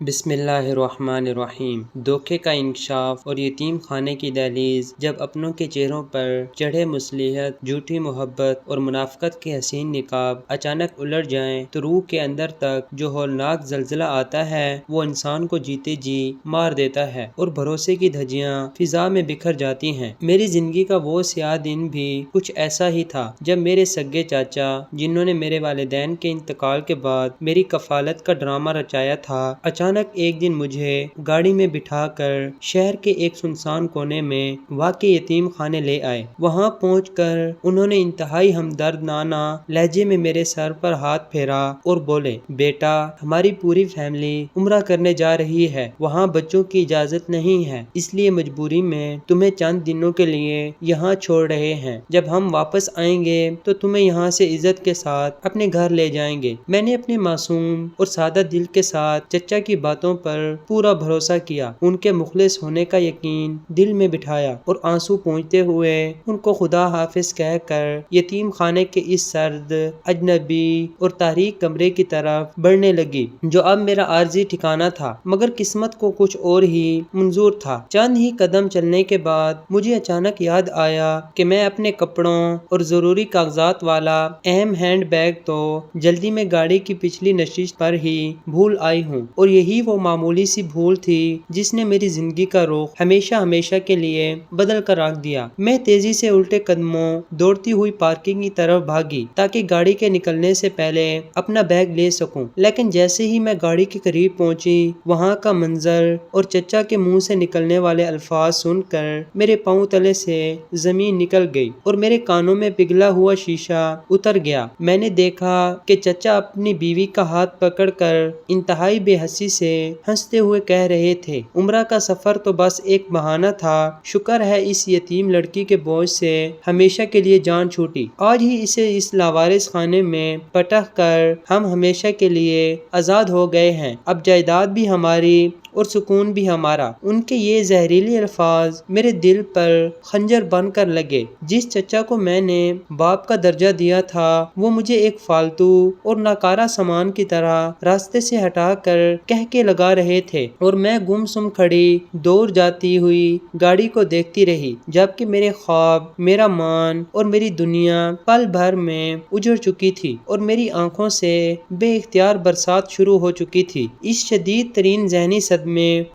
بسم اللہ الرحمن الرحیم۔ دھوکے کا انکشاف اور یتیم خانے کی دہلیز۔ جب اپنوں کے چہروں پر چڑھے مصلحت، جھوٹی محبت اور منافقت کے حسین نقاب اچانک الٹ جائیں تو روح کے اندر تک جو ہولناک زلزلہ آتا ہے وہ انسان کو جیتے جی مار دیتا ہے اور بھروسے کی دھجیاں فضا میں بکھر جاتی ہیں۔ میری زندگی کا وہ سیاہ دن بھی کچھ ایسا ہی تھا جب میرے سگے چاچا، جنہوں نے میرے والدین کے انتقال کے بعد میری کفالت کا ڈرامہ رچایا تھا، اچانک ایک دن مجھے گاڑی میں بٹھا کر شہر کے ایک سنسان کونے میں واقع یتیم خانے لے آئے۔ وہاں پہنچ کر انہوں نے انتہائی ہمدردانہ لہجے میں میرے سر پر ہاتھ پھیرا اور بولے، بیٹا، ہماری پوری فیملی عمرہ کرنے جا رہی ہے، وہاں بچوں کی اجازت نہیں ہے، اس لیے مجبوری میں تمہیں چند دنوں کے لیے یہاں چھوڑ رہے ہیں، جب ہم واپس آئیں گے تو تمہیں یہاں سے عزت کے ساتھ اپنے گھر لے جائیں گے۔ میں نے اپنے معصوم اور سادہ دل کے ساتھ چچا کی باتوں پر پورا بھروسہ کیا، ان کے مخلص ہونے کا یقین دل میں بٹھایا اور آنسو پونچھتے ہوئے ان کو خدا حافظ کہہ کر یتیم خانے کے اس سرد، اجنبی اور تاریک کمرے کی طرف بڑھنے لگی، جو اب میرا عارضی ٹھکانہ تھا مگر قسمت کو کچھ اور ہی منظور تھا۔ چند ہی قدم چلنے کے بعد مجھے اچانک یاد آیا کہ میں اپنے کپڑوں اور ضروری کاغذات والا اہم ہینڈ بیگ تو جلدی میں گاڑی کی پچھلی نشست پر ہی بھول آئی ہوں، اور یہی وہ معمولی سی بھول تھی جس نے میری زندگی کا رخ ہمیشہ ہمیشہ کے لیے بدل کر رکھ دیا۔ میں تیزی سے الٹے قدموں دوڑتی ہوئی پارکنگ کی طرف بھاگی تاکہ گاڑی کے نکلنے سے پہلے اپنا بیگ لے سکوں، لیکن جیسے ہی میں گاڑی کے قریب پہنچی، وہاں کا منظر اور چچا کے منہ سے نکلنے والے الفاظ سن کر میرے پاؤں تلے سے زمین نکل گئی اور میرے کانوں میں پگھلا ہوا شیشہ اتر گیا۔ میں نے دیکھا کہ چچا اپنی بیوی کا ہاتھ پکڑ کر انتہائی بے حسی سے ہنستے ہوئے کہہ رہے تھے، عمرہ کا سفر تو بس ایک بہانہ تھا، شکر ہے اس یتیم لڑکی کے بوجھ سے ہمیشہ کے لیے جان چھوٹی، آج ہی اسے اس لاوارث خانے میں پٹک کر ہم ہمیشہ کے لیے آزاد ہو گئے ہیں، اب جائیداد بھی ہماری اور سکون بھی ہمارا۔ ان کے یہ زہریلے الفاظ میرے دل پر خنجر بن کر لگے۔ جس چچا کو میں نے باپ کا درجہ دیا تھا وہ مجھے ایک فالتو اور ناکارہ سامان کی طرح راستے سے ہٹا کر کہکے لگا رہے تھے اور میں گم سم کھڑی دور جاتی ہوئی گاڑی کو دیکھتی رہی، جبکہ میرے خواب، میرا مان اور میری دنیا پل بھر میں اجڑ چکی تھی اور میری آنکھوں سے بے اختیار برسات شروع ہو چکی تھی۔ اس شدید ترین ذہنی صدمے،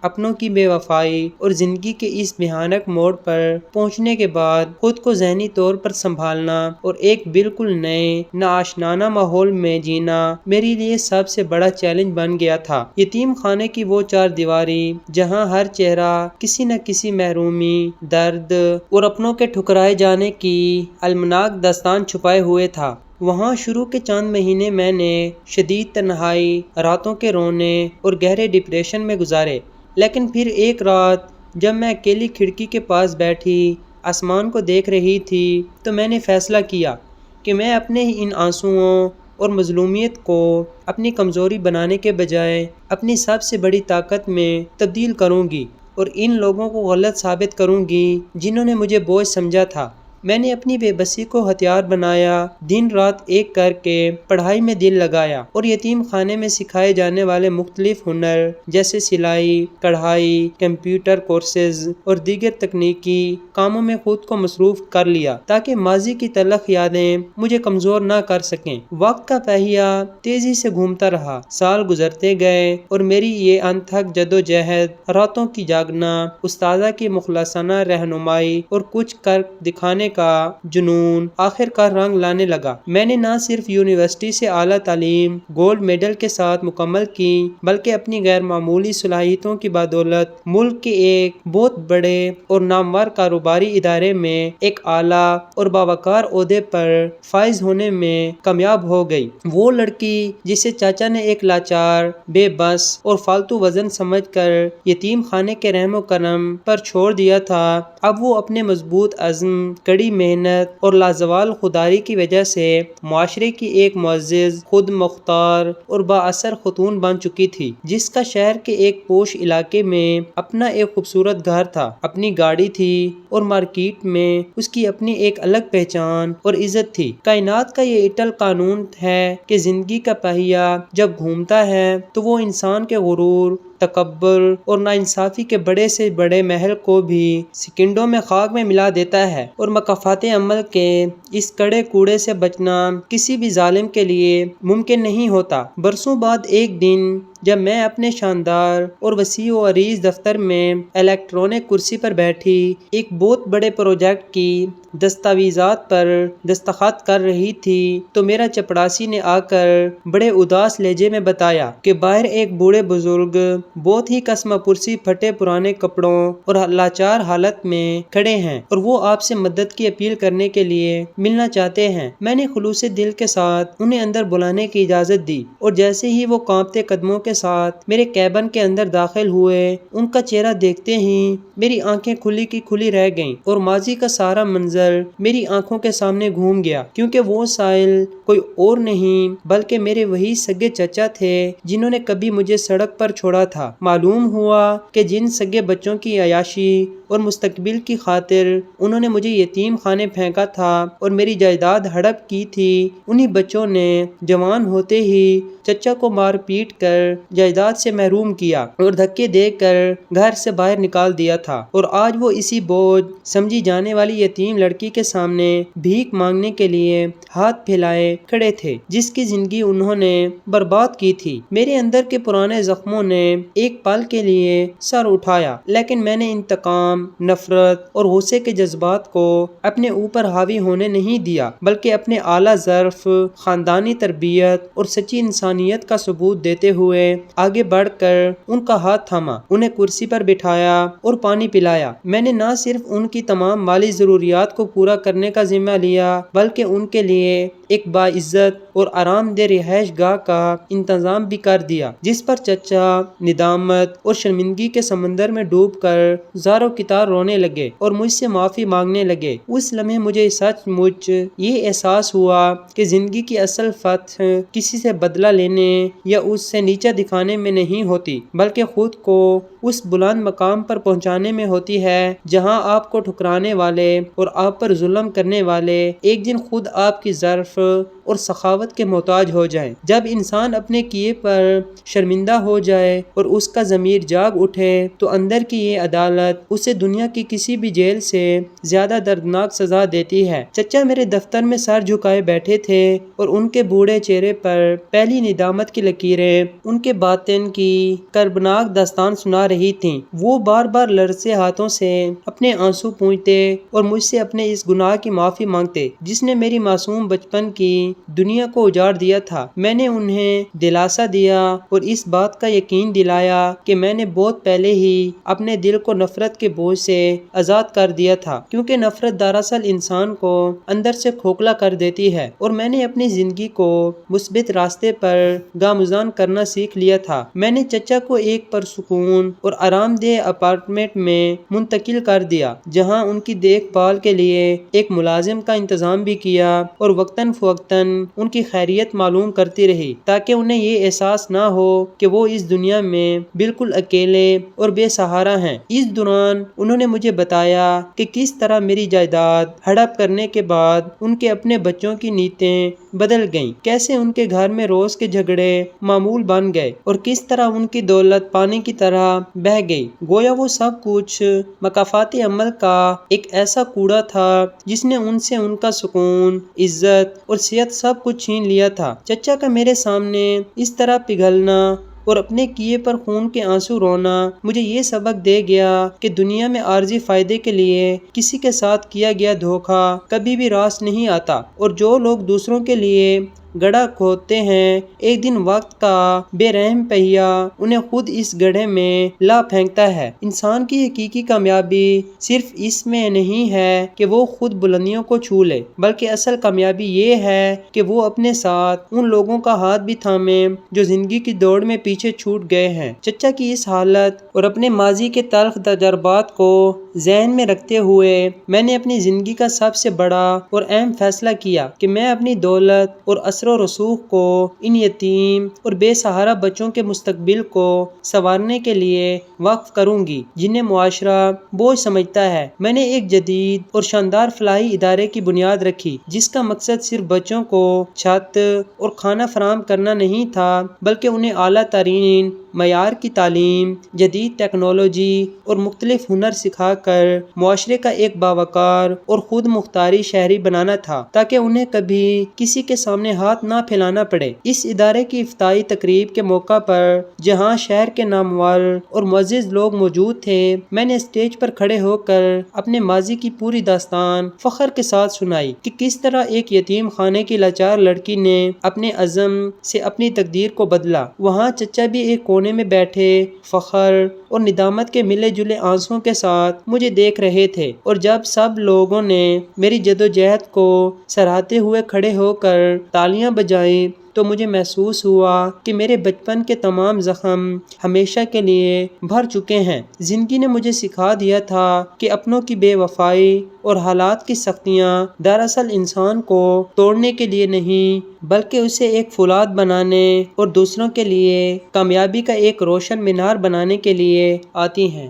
اپنوں کی بے وفائی اور زندگی کے اس بھیانک موڑ پر پہنچنے کے بعد خود کو ذہنی طور پر سنبھالنا اور ایک بالکل نئے، ناآشنانہ ماحول میں جینا میرے لیے سب سے بڑا چیلنج بن گیا تھا۔ یتیم خانے کی وہ چار دیواری جہاں ہر چہرہ کسی نہ کسی محرومی، درد اور اپنوں کے ٹھکرائے جانے کی المناک داستان چھپائے ہوئے تھا، وہاں شروع کے چند مہینے میں نے شدید تنہائی، راتوں کے رونے اور گہرے ڈپریشن میں گزارے۔ لیکن پھر ایک رات جب میں اکیلی کھڑکی کے پاس بیٹھی آسمان کو دیکھ رہی تھی تو میں نے فیصلہ کیا کہ میں اپنے ان آنسوؤں اور مظلومیت کو اپنی کمزوری بنانے کے بجائے اپنی سب سے بڑی طاقت میں تبدیل کروں گی اور ان لوگوں کو غلط ثابت کروں گی جنہوں نے مجھے بوجھ سمجھا تھا۔ میں نے اپنی بے بسی کو ہتھیار بنایا، دن رات ایک کر کے پڑھائی میں دل لگایا اور یتیم خانے میں سکھائے جانے والے مختلف ہنر جیسے سلائی، کڑھائی، کمپیوٹر کورسز اور دیگر تکنیکی کاموں میں خود کو مصروف کر لیا تاکہ ماضی کی تلخ یادیں مجھے کمزور نہ کر سکیں۔ وقت کا پہیہ تیزی سے گھومتا رہا، سال گزرتے گئے اور میری یہ انتھک جدوجہد، راتوں کی جاگنا، استاذہ کی مخلصانہ رہنمائی اور کچھ کر دکھانے کا جنون آخر کار رنگ لانے لگا۔ میں نے نہ صرف یونیورسٹی سے اعلیٰ تعلیم گولڈ میڈل کے ساتھ مکمل کی بلکہ اپنی غیر معمولی صلاحیتوں کی بدولت ملک کے ایک بہت بڑے اور نامور کاروباری ادارے میں ایک اعلیٰ اور باوقار عہدے پر فائز ہونے میں کامیاب ہو گئی۔ وہ لڑکی جسے چاچا نے ایک لاچار، بے بس اور فالتو وزن سمجھ کر یتیم خانے کے رحم و کرم پر چھوڑ دیا تھا، اب وہ اپنے مضبوط عزم، کڑی محنت اور لازوال خودداری کی وجہ سے معاشرے کی ایک معزز، خود مختار اور با اثر خاتون بن چکی تھی، جس کا شہر کے ایک پوش علاقے میں اپنا ایک خوبصورت گھر تھا، اپنی گاڑی تھی اور مارکیٹ میں اس کی اپنی ایک الگ پہچان اور عزت تھی۔ کائنات کا یہ اٹل قانون ہے کہ زندگی کا پہیہ جب گھومتا ہے تو وہ انسان کے غرور، تکبر اور ناانصافی کے بڑے سے بڑے محل کو بھی سیکنڈوں میں خاک میں ملا دیتا ہے، اور مکافات عمل کے اس کڑے کوڑے سے بچنا کسی بھی ظالم کے لیے ممکن نہیں ہوتا۔ برسوں بعد ایک دن جب میں اپنے شاندار اور وسیع و عریض دفتر میں الیکٹرانک کرسی پر بیٹھی ایک بہت بڑے پروجیکٹ کی دستاویزات پر دستخط کر رہی تھی تو میرا چپڑاسی نے آ کر بڑے اداس لہجے میں بتایا کہ باہر ایک بوڑھے بزرگ بہت ہی قسم پرسی پھٹے پرانے کپڑوں اور لاچار حالت میں کھڑے ہیں اور وہ آپ سے مدد کی اپیل کرنے کے لیے ملنا چاہتے ہیں۔ میں نے خلوص دل کے ساتھ انہیں اندر بلانے کی اجازت دی، اور جیسے ہی وہ کانپتے قدموں کے ساتھ میرے کیبن کے اندر داخل ہوئے، ان کا چہرہ دیکھتے ہی میری آنکھیں کھلی کی کھلی رہ گئیں اور ماضی کا سارا منظر میری آنکھوں کے سامنے گھوم گیا، کیونکہ وہ سائل کوئی اور نہیں بلکہ میرے وہی سگے چچا تھے جنہوں نے کبھی مجھے سڑک پر چھوڑا تھا۔ معلوم ہوا کہ جن سگے بچوں کی عیاشی اور مستقبل کی خاطر انہوں نے مجھے یتیم خانے پھینکا تھا اور میری جائیداد ہڑپ کی تھی، انہی بچوں نے جوان ہوتے ہی چچا کو مار پیٹ کر جائیداد سے محروم کیا اور دھکے دے کر گھر سے باہر نکال دیا تھا، اور آج وہ اسی بوجھ سمجھی جانے والی یتیم لڑکی کے سامنے بھیک مانگنے کے لیے ہاتھ پھیلائے کھڑے تھے جس کی زندگی انہوں نے برباد کی تھی۔ میرے اندر کے پرانے زخموں نے ایک پل کے لیے سر اٹھایا، لیکن میں نے انتقام، نفرت اور غصے کے جذبات کو اپنے اوپر حاوی ہونے نہیں دیا، بلکہ اپنے اعلیٰ ظرف، خاندانی تربیت اور سچی انسانیت کا ثبوت دیتے ہوئے آگے بڑھ کر ان کا ہاتھ تھاما، انہیں کرسی پر بٹھایا اور پانی پلایا۔ میں نے نہ صرف ان کی تمام مالی ضروریات کو پورا کرنے کا ذمہ لیا بلکہ ان کے لیے ایک باعزت اور آرام دہ رہائش گاہ کا انتظام بھی کر دیا، جس پر چچا ندامت اور شرمندگی کے سمندر میں ڈوب کر زاروں کتار رونے لگے اور مجھ سے معافی مانگنے لگے۔ اس لمحے مجھے سچ مچ یہ احساس ہوا کہ زندگی کی اصل فتح کسی سے بدلہ لینے یا اس سے نیچا دکھانے میں نہیں ہوتی، بلکہ خود کو اس بلند مقام پر پہنچانے میں ہوتی ہے جہاں آپ کو ٹھکرانے والے اور آپ پر ظلم کرنے والے ایک دن خود آپ کی ظرف اور سخاوت کے محتاج ہو جائیں۔ جب انسان اپنے کیے پر شرمندہ ہو جائے اور اس کا ضمیر جاگ اٹھے تو اندر کی یہ عدالت اسے دنیا کی کسی بھی جیل سے زیادہ دردناک سزا دیتی ہے۔ چچا میرے دفتر میں سر جھکائے بیٹھے تھے اور ان کے بوڑھے چہرے پر پہلی ندامت کی لکیریں ان کے باطن کی کربناک داستان سنا رہی تھیں۔ وہ بار بار لرزے ہاتھوں سے اپنے آنسو پونچھتے اور مجھ سے اپنے اس گناہ کی معافی مانگتے جس نے میری معصوم بچپن کی دنیا کو اجاڑ دیا تھا۔ میں نے انہیں دلاسا دیا اور اس بات کا یقین دلایا کہ میں نے بہت پہلے ہی اپنے دل کو نفرت کے بوجھ سے آزاد کر دیا تھا، کیونکہ نفرت دراصل انسان کو اندر سے کھوکھلا کر دیتی ہے، اور میں نے اپنی زندگی کو مثبت راستے پر گامزن کرنا سیکھ لیا تھا۔ میں نے چچا کو ایک پرسکون اور آرام دہ اپارٹمنٹ میں منتقل کر دیا جہاں ان کی دیکھ بھال کے لیے ایک ملازم کا انتظام بھی کیا اور وقتاً فوقتاً ان کی خیریت معلوم کرتی رہی تاکہ انہیں یہ احساس نہ ہو کہ وہ اس دنیا میں بالکل اکیلے اور بے سہارا ہیں۔ اس دوران انہوں نے مجھے بتایا کہ کس طرح میری جائیداد ہڑپ کرنے کے بعد ان کے اپنے بچوں کی نیتیں بدل گئیں، کیسے ان کے گھر میں روز کے جھگڑے معمول بن گئے اور کس طرح ان کی دولت پانی کی طرح بہہ گئی، گویا وہ سب کچھ مکافات عمل کا ایک ایسا کوڑا تھا جس نے ان سے ان کا سکون، عزت اور صحت سب کچھ چھین لیا تھا۔ چچا کا میرے سامنے اس طرح پگھلنا اور اپنے کیے پر خون کے آنسو رونا مجھے یہ سبق دے گیا کہ دنیا میں عارضی فائدے کے لیے کسی کے ساتھ کیا گیا دھوکہ کبھی بھی راست نہیں آتا، اور جو لوگ دوسروں کے لیے گڑھا کھودتے ہیں ایک دن وقت کا بے رحم پہیہ انہیں خود اس گڑھے میں لا پھینکتا ہے۔ انسان کی حقیقی کامیابی صرف اس میں نہیں ہے کہ وہ خود بلندیوں کو چھو لے، بلکہ اصل کامیابی یہ ہے کہ وہ اپنے ساتھ ان لوگوں کا ہاتھ بھی تھامے جو زندگی کی دوڑ میں پیچھے چھوٹ گئے ہیں۔ چچا کی اس حالت اور اپنے ماضی کے تلخ تجربات کو ذہن میں رکھتے ہوئے میں نے اپنی زندگی کا سب سے بڑا اور اہم فیصلہ کیا کہ میں اپنی دولت اور اثر و رسوخ کو ان یتیم اور بے سہارا بچوں کے مستقبل کو سنوارنے کے لیے وقف کروں گی جنہیں معاشرہ بوجھ سمجھتا ہے۔ میں نے ایک جدید اور شاندار فلاحی ادارے کی بنیاد رکھی جس کا مقصد صرف بچوں کو چھت اور کھانا فراہم کرنا نہیں تھا، بلکہ انہیں اعلیٰ ترین معیار کی تعلیم، جدید ٹیکنالوجی اور مختلف ہنر سکھا کر معاشرے کا ایک باوقار اور خود مختاری شہری بنانا تھا تاکہ انہیں کبھی کسی کے سامنے ہاتھ نہ پھیلانا پڑے۔ اس ادارے کی افتتاحی تقریب کے موقع پر جہاں شہر کے نامور اور معزز لوگ موجود تھے، میں نے اسٹیج پر کھڑے ہو کر اپنے ماضی کی پوری داستان فخر کے ساتھ سنائی کہ کس طرح ایک یتیم خانے کی لاچار لڑکی نے اپنے عزم سے اپنی تقدیر کو بدلا۔ وہاں چچا بھی ایک کونے میں بیٹھے فخر اور ندامت کے ملے جلے آنسوؤں کے ساتھ مجھے دیکھ رہے تھے، اور جب سب لوگوں نے میری جدوجہد کو سراہتے ہوئے کھڑے ہو کر تالیاں بجائیں تو مجھے محسوس ہوا کہ میرے بچپن کے تمام زخم ہمیشہ کے لیے بھر چکے ہیں۔ زندگی نے مجھے سکھا دیا تھا کہ اپنوں کی بے وفائی اور حالات کی سختیاں دراصل انسان کو توڑنے کے لیے نہیں بلکہ اسے ایک فولاد بنانے اور دوسروں کے لیے کامیابی کا ایک روشن مینار بنانے کے لیے آتی ہیں۔